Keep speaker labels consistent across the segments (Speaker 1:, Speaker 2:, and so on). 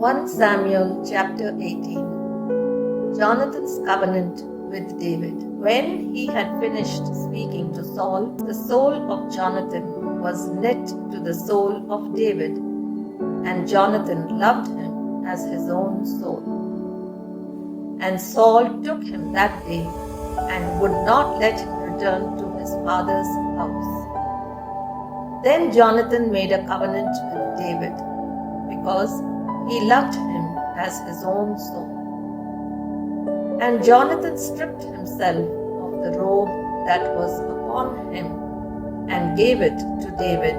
Speaker 1: 1 Samuel chapter 18. Jonathan's covenant with David. When he had finished speaking to Saul, the soul of Jonathan was knit to the soul of David, and Jonathan loved him as his own soul. And Saul took him that day and would not let him return to his father's house. Then Jonathan made a covenant with David, because he loved him as his own soul. And Jonathan stripped himself of the robe that was upon him and gave it to David,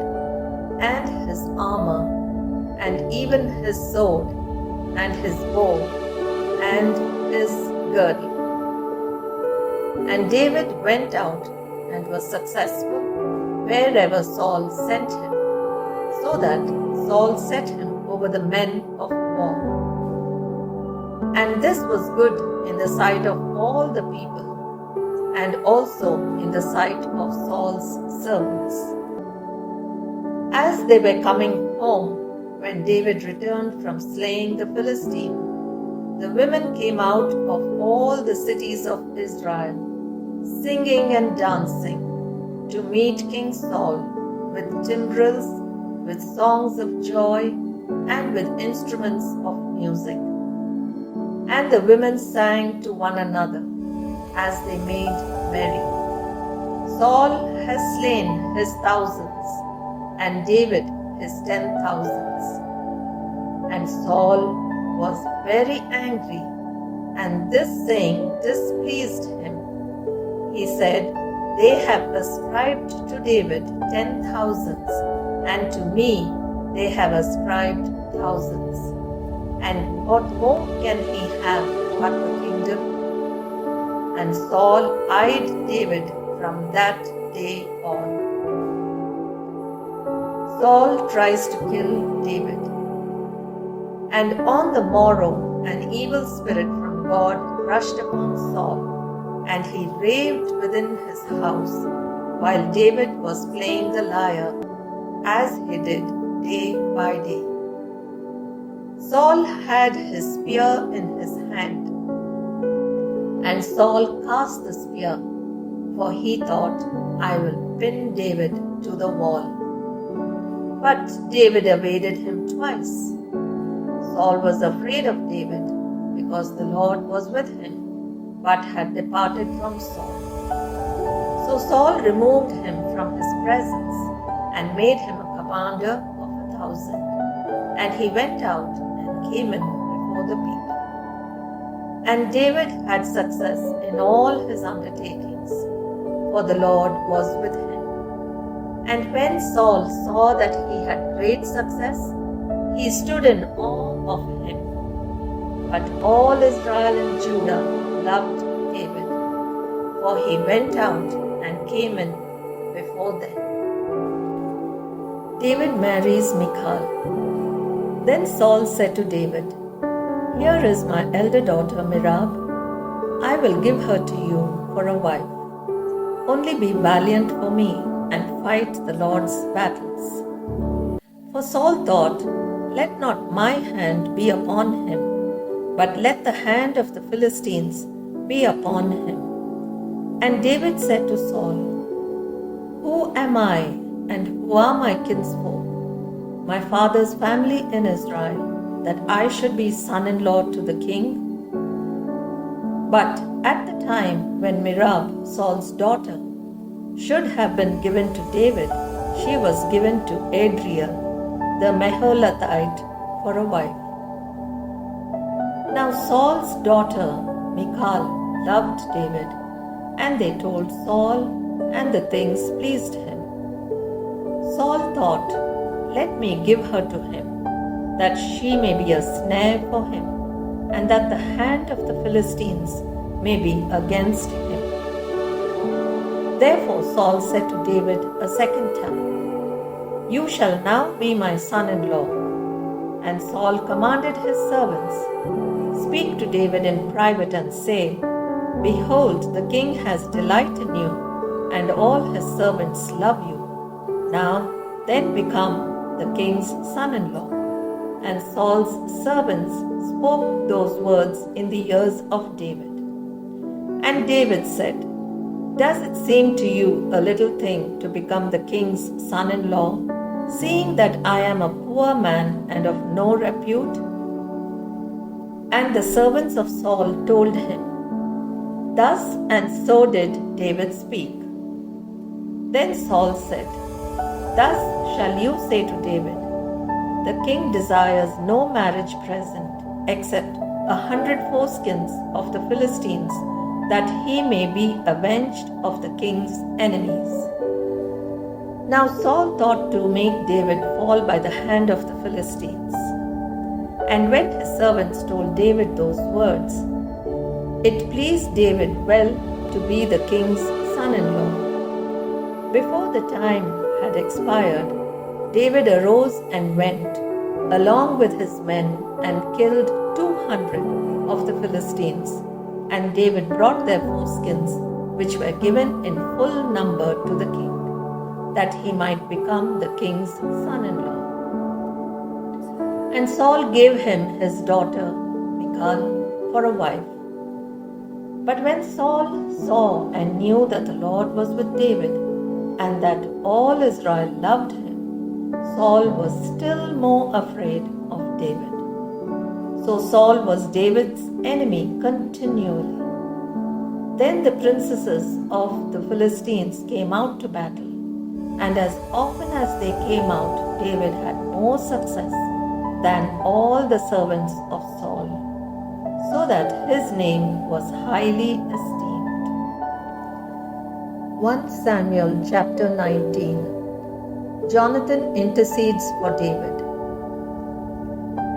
Speaker 1: and his armor, and even his sword, and his bow, and his girdle. And David went out and was successful wherever Saul sent him, so that Saul set him over the men of war. And this was good in the sight of all the people, and also in the sight of Saul's servants. As they were coming home, when David returned from slaying the Philistine, the women came out of all the cities of Israel, singing and dancing, to meet King Saul with timbrels, with songs of joy, and with instruments of music. And the women sang to one another as they made merry. Saul has slain his thousands, and David his 10,000s. And Saul was very angry, and this saying displeased him. He said, "They have ascribed to David 10,000s, and to me they have ascribed thousands. And what more can he have but the kingdom?" And Saul eyed David from that day on. Saul tries to kill David. And on the morrow, an evil spirit from God rushed upon Saul, and he raved within his house, while David was playing the lyre, as he did day by day. Saul had his spear in his hand, and Saul cast the spear, for he thought, "I will pin David to the wall." But David evaded him twice. Saul was afraid of David, because the Lord was with him, but had departed from Saul. So Saul removed him from his presence, and made him a commander of 1,000. And he went out and came in before the people. And David had success in all his undertakings, for the Lord was with him. And when Saul saw that he had great success, he stood in awe of him. But all Israel and Judah loved David, for he went out and came in before them. David marries Michal. Then Saul said to David, "Here is my elder daughter Merab. I will give her to you for a wife. Only be valiant for me and fight the Lord's battles." For Saul thought, "Let not my hand be upon him, but let the hand of the Philistines be upon him." And David said to Saul, "Who am I, and who are my kinsfolk, my father's family in Israel, that I should be son-in-law to the king?" But at the time when Merab, Saul's daughter, should have been given to David, she was given to Adriel, the Meholathite, for a wife. Now Saul's daughter Michal loved David, and they told Saul, and the things pleased him. Saul thought, "Let me give her to him, that she may be a snare for him, and that the hand of the Philistines may be against him." Therefore Saul said to David a second time, "You shall now be my son-in-law." And Saul commanded his servants, "Speak to David in private and say, Behold, the king has delight in you, and all his servants love you. Now then become the king's son-in-law." and Saul's servants spoke those words in the ears of David. And David said, "Does it seem to you a little thing to become the king's son-in-law, seeing that I am a poor man and of no repute?" And the servants of Saul told him. Thus and so did David speak. Then Saul said, "Thus shall you say to David, the king desires no marriage present except 100 foreskins of the Philistines, that he may be avenged of the king's enemies." Now Saul thought to make David fall by the hand of the Philistines. And when his servants told David those words, it pleased David well to be the king's son-in-law. Before the time had expired, David arose and went, along with his men, and killed 200 of the Philistines. And David brought their foreskins, which were given in full number to the king, that he might become the king's son-in-law. And Saul gave him his daughter Michal for a wife. But when Saul saw and knew that the Lord was with David, and that all Israel loved him, Saul was still more afraid of David. So Saul was David's enemy continually. Then the princesses of the Philistines came out to battle, and as often as they came out, David had more success than all the servants of Saul, so that his name was highly esteemed. 1 Samuel chapter 19. Jonathan intercedes for David.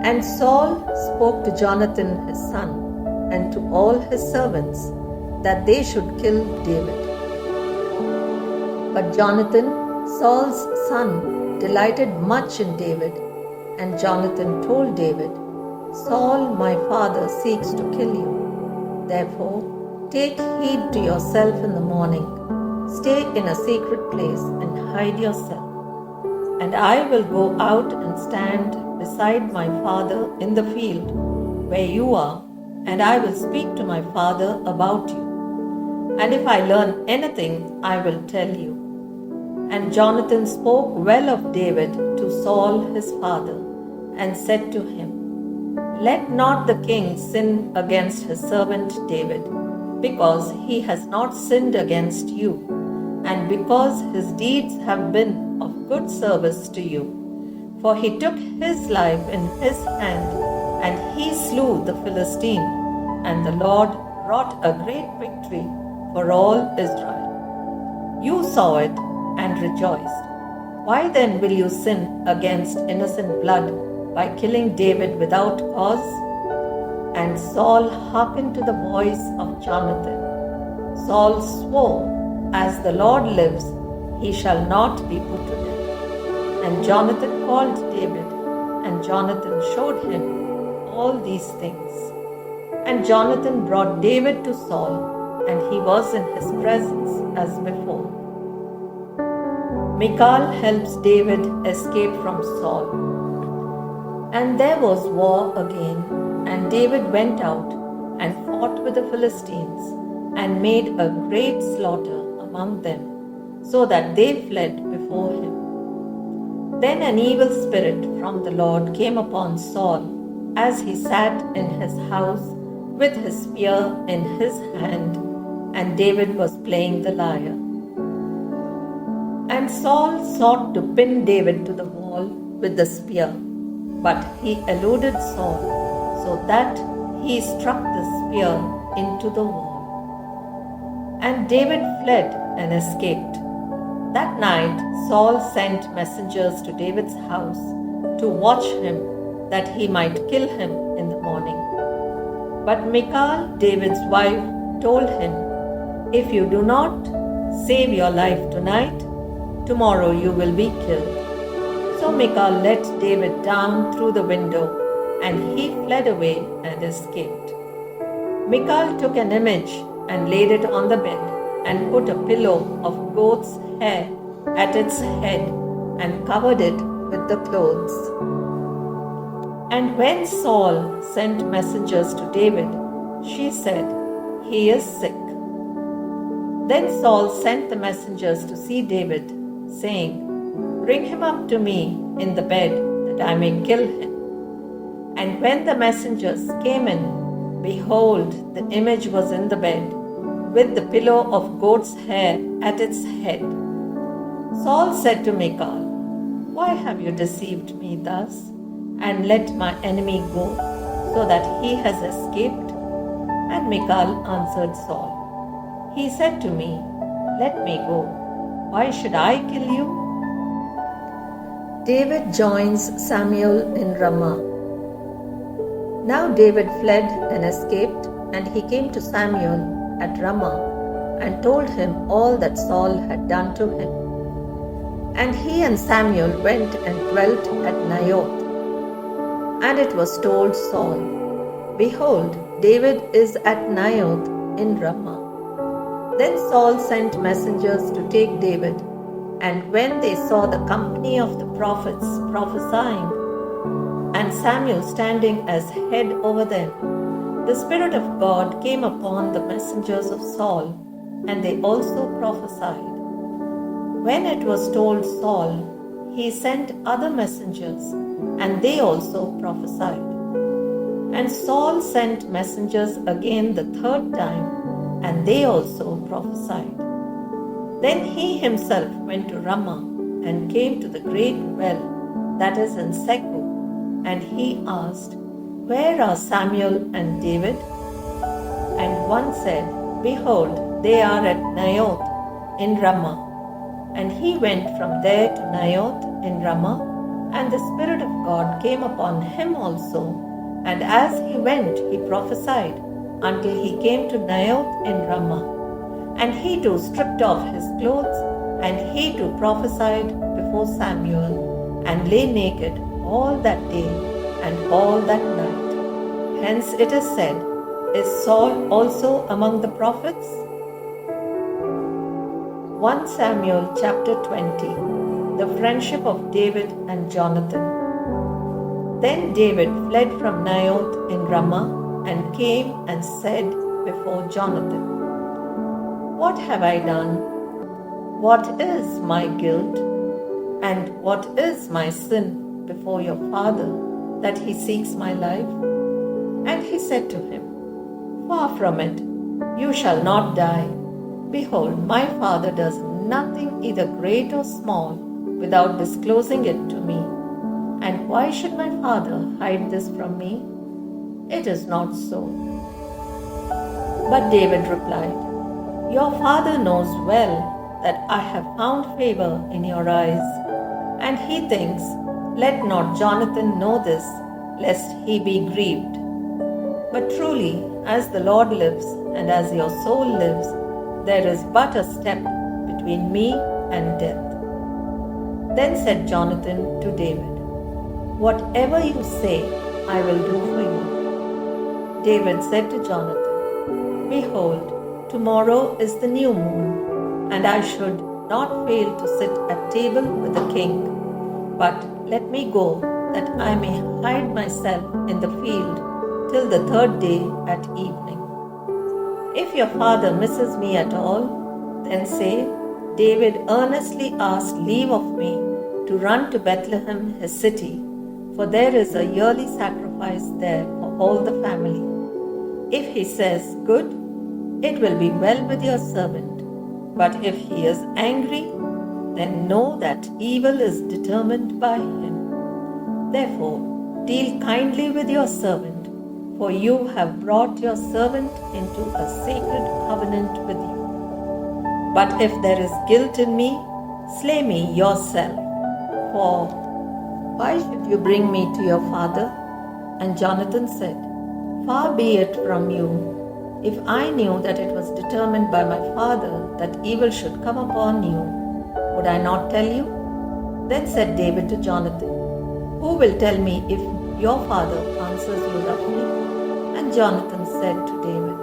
Speaker 1: And Saul spoke to Jonathan his son and to all his servants that they should kill David. But Jonathan, Saul's son, delighted much in David, and Jonathan told David, "Saul my father seeks to kill you. Therefore, take heed to yourself in the morning. Stay in a secret place and hide yourself. And I will go out and stand beside my father in the field where you are, and I will speak to my father about you. And if I learn anything, I will tell you." And Jonathan spoke well of David to Saul his father, and said to him, "Let not the king sin against his servant David, because he has not sinned against you, and because his deeds have been of good service to you. For he took his life in his hand, and he slew the Philistine, and the Lord wrought a great victory for all Israel. You saw it and rejoiced. Why then will you sin against innocent blood by killing David without cause?" And Saul hearkened to the voice of Jonathan. Saul swore, "As the Lord lives, he shall not be put to death." And Jonathan called David, and Jonathan showed him all these things. And Jonathan brought David to Saul, and he was in his presence as before. Michal helps David escape from Saul. And there was war again, and David went out and fought with the Philistines, and made a great slaughter among them, so that they fled before him. Then an evil spirit from the Lord came upon Saul, as he sat in his house with his spear in his hand, and David was playing the lyre. And Saul sought to pin David to the wall with the spear, but he eluded Saul, so that he struck the spear into the wall. And David fled and escaped. That night Saul sent messengers to David's house to watch him, that he might kill him in the morning. But Michal, David's wife, told him, "If you do not save your life tonight, tomorrow you will be killed." So Michal let David down through the window, and he fled away and escaped. Michal took an image and laid it on the bed, and put a pillow of goat's hair at its head, and covered it with the clothes. And when Saul sent messengers to David, she said, "He is sick." Then Saul sent the messengers to see David, saying, "Bring him up to me in the bed, that I may kill him." And when the messengers came in, behold, the image was in the bed, with the pillow of goat's hair at its head. Saul said to Michal, "Why have you deceived me thus, and let my enemy go, so that he has escaped?" And Michal answered Saul, "He said to me, 'Let me go. Why should I kill you?'" David joins Samuel in Ramah. Now David fled and escaped, and he came to Samuel at Ramah and told him all that Saul had done to him. And he and Samuel went and dwelt at Naioth. And it was told Saul, "Behold, David is at Naioth in Ramah." Then Saul sent messengers to take David, and when they saw the company of the prophets prophesying, and Samuel standing as head over them, the Spirit of God came upon the messengers of Saul, and they also prophesied. When it was told Saul, he sent other messengers, and they also prophesied. And Saul sent messengers again the third time, and they also prophesied. Then he himself went to Ramah, and came to the great well that is in Seku, and he asked, "Where are Samuel and David?" And one said, "Behold, they are at Naioth in Ramah." And he went from there to Naioth in Ramah, and the Spirit of God came upon him also, and as he went he prophesied until he came to Naioth in Ramah. And he too stripped off his clothes, and he too prophesied before Samuel, and lay naked all that day and all that night. Hence it is said, "Is Saul also among the prophets?" 1 Samuel chapter 20. The friendship of David and Jonathan. Then David fled from Naioth in Ramah, and came and said before Jonathan, "What have I done? What is my guilt? And what is my sin before your father, that he seeks my life?" And he said to him, "Far from it, you shall not die. Behold, my father does nothing either great or small without disclosing it to me. And why should my father hide this from me? It is not so." But David replied, "Your father knows well that I have found favor in your eyes, and he thinks, 'Let not Jonathan know this, lest he be grieved.' But truly, as the Lord lives, and as your soul lives, there is but a step between me and death." Then said Jonathan to David, "Whatever you say, I will do for you." David said to Jonathan, "Behold, tomorrow is the new moon, and I should not fail to sit at table with the king. But let me go, that I may hide myself in the field till the third day at evening. If your father misses me at all, then say, 'David earnestly asked leave of me to run to Bethlehem his city, for there is a yearly sacrifice there for all the family.' If he says, 'Good,' it will be well with your servant. But if he is angry, then know that evil is determined by him. Therefore, deal kindly with your servant, for you have brought your servant into a sacred covenant with you. But if there is guilt in me, slay me yourself. For why should you bring me to your father?" And Jonathan said, "Far be it from you. If I knew that it was determined by my father that evil should come upon you, would I not tell you?" Then said David to Jonathan, "Who will tell me if your father answers you roughly?" And Jonathan said to David,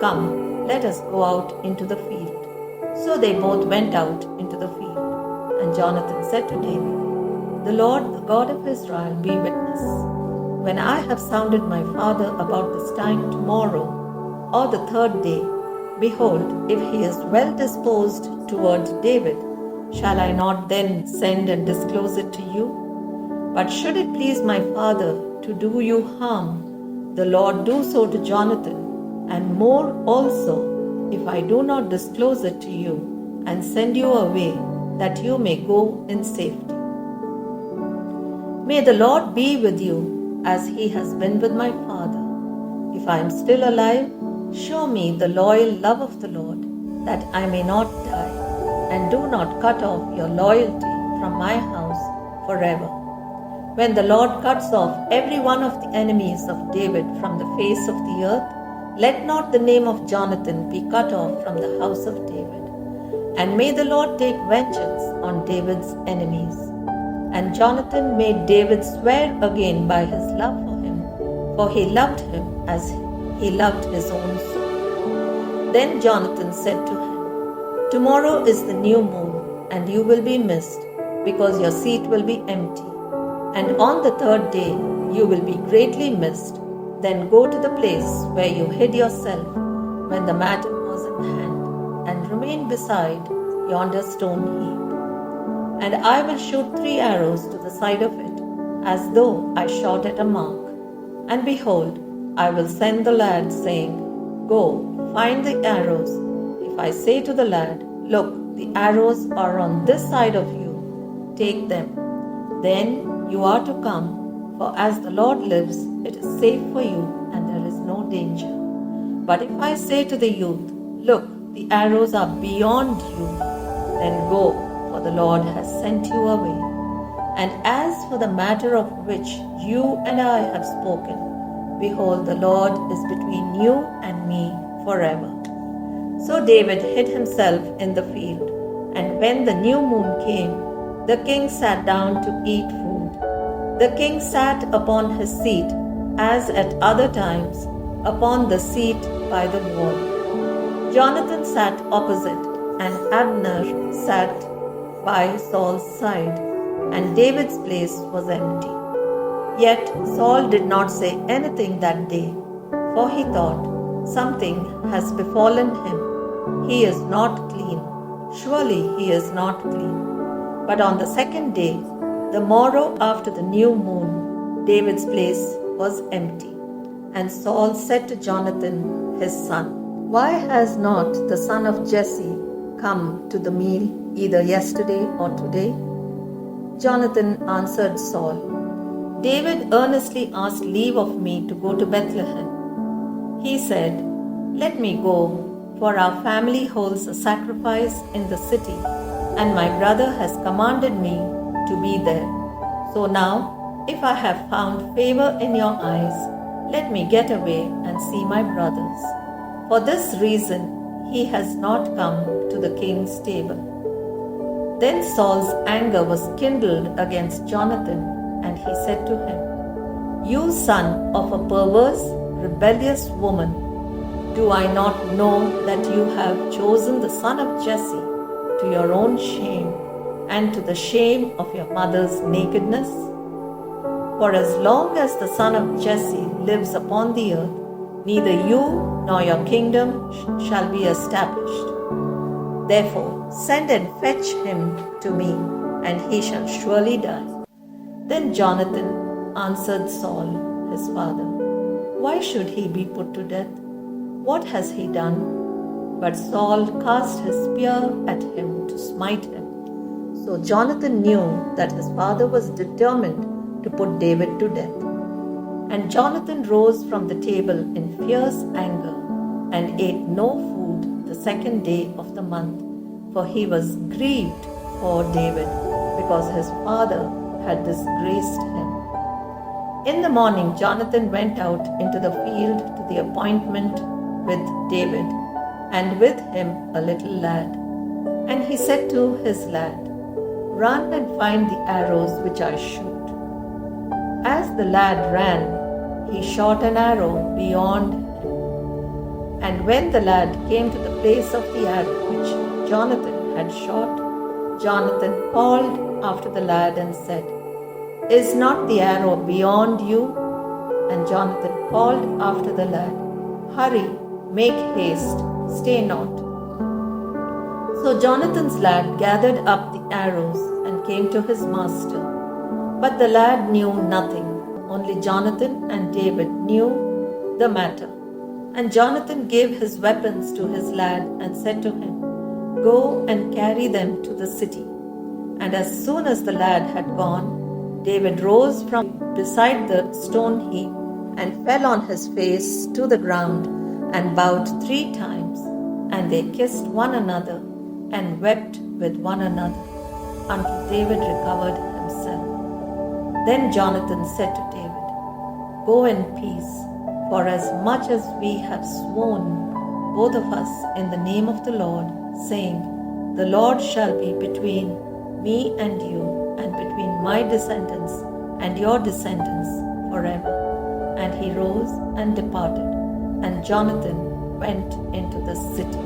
Speaker 1: "Come, let us go out into the field." So they both went out into the field. And Jonathan said to David, "The Lord, the God of Israel, be witness. when I have sounded my father about this time tomorrow, or the third day, behold, if he is well disposed toward David, shall I not then send and disclose it to you? But should it please my father to do you harm, the Lord do so to Jonathan, and more also, if I do not disclose it to you, and send you away, that you may go in safety. May the Lord be with you, as he has been with my father. If I am still alive, show me the loyal love of the Lord, that I may not die, and do not cut off your loyalty from my house forever. When the Lord cuts off every one of the enemies of David from the face of the earth, let not the name of Jonathan be cut off from the house of David. And may the Lord take vengeance on David's enemies. And Jonathan made David swear again by his love for him, for he loved him as he loved his own soul. Then Jonathan said to him, Tomorrow is the new moon, and you will be missed, because your seat will be empty. And on the third day you will be greatly missed. Then go to the place where you hid yourself when the matter was in hand, and remain beside yonder stone heap. And I will shoot 3 arrows to the side of it, as though I shot at a mark. And behold, I will send the lad, saying, Go, find the arrows. If I say to the lad, Look, the arrows are on this side of you, take them. Then you are to come, for as the Lord lives, it is safe for you, and there is no danger. But if I say to the youth, Look, the arrows are beyond you, then go, for the Lord has sent you away. And as for the matter of which you and I have spoken, behold, the Lord is between you and me forever. So David hid himself in the field, and when the new moon came, the king sat down to eat food. The king sat upon his seat, as at other times, upon the seat by the wall. Jonathan sat opposite, and Abner sat by Saul's side, and David's place was empty. Yet Saul did not say anything that day, for he thought, Something has befallen him. He is not clean. Surely he is not clean. But on the second day, the morrow after the new moon, David's place was empty. And Saul said to Jonathan, his son, Why has not the son of Jesse come to the meal either yesterday or today? Jonathan answered Saul, David earnestly asked leave of me to go to Bethlehem. He said, Let me go, for our family holds a sacrifice in the city, and my brother has commanded me to be there. So now, if I have found favor in your eyes, let me get away and see my brothers. For this reason, he has not come to the king's table. Then Saul's anger was kindled against Jonathan, and he said to him, You son of a perverse, rebellious woman, do I not know that you have chosen the son of Jesse to your own shame and to the shame of your mother's nakedness? For as long as the son of Jesse lives upon the earth, neither you nor your kingdom shall be established. Therefore, send and fetch him to me, and he shall surely die. Then Jonathan answered Saul, his father, Why should he be put to death? What has he done? But Saul cast his spear at him to smite him. So Jonathan knew that his father was determined to put David to death. And Jonathan rose from the table in fierce anger and ate no food the second day of the month, for he was grieved for David, because his father had disgraced him. In the morning, Jonathan went out into the field to the appointment with David, and with him a little lad. And he said to his lad, Run and find the arrows which I shoot. As the lad ran, he shot an arrow beyond him. And when the lad came to the place of the arrow which Jonathan had shot, Jonathan called after the lad and said, Is not the arrow beyond you? And Jonathan called after the lad, "Hurry, make haste, stay not." So Jonathan's lad gathered up the arrows and came to his master. But the lad knew nothing. Only Jonathan and David knew the matter. And Jonathan gave his weapons to his lad and said to him, "Go and carry them to the city." And as soon as the lad had gone, David rose from beside the stone heap and fell on his face to the ground and bowed 3 times. And they kissed one another and wept with one another until David recovered himself. Then Jonathan said to David, "Go in peace, for as much as we have sworn, both of us, in the name of the Lord, saying, 'The Lord shall be between me and you, and between my descendants and your descendants forever.'" And he rose and departed, and Jonathan went into the city.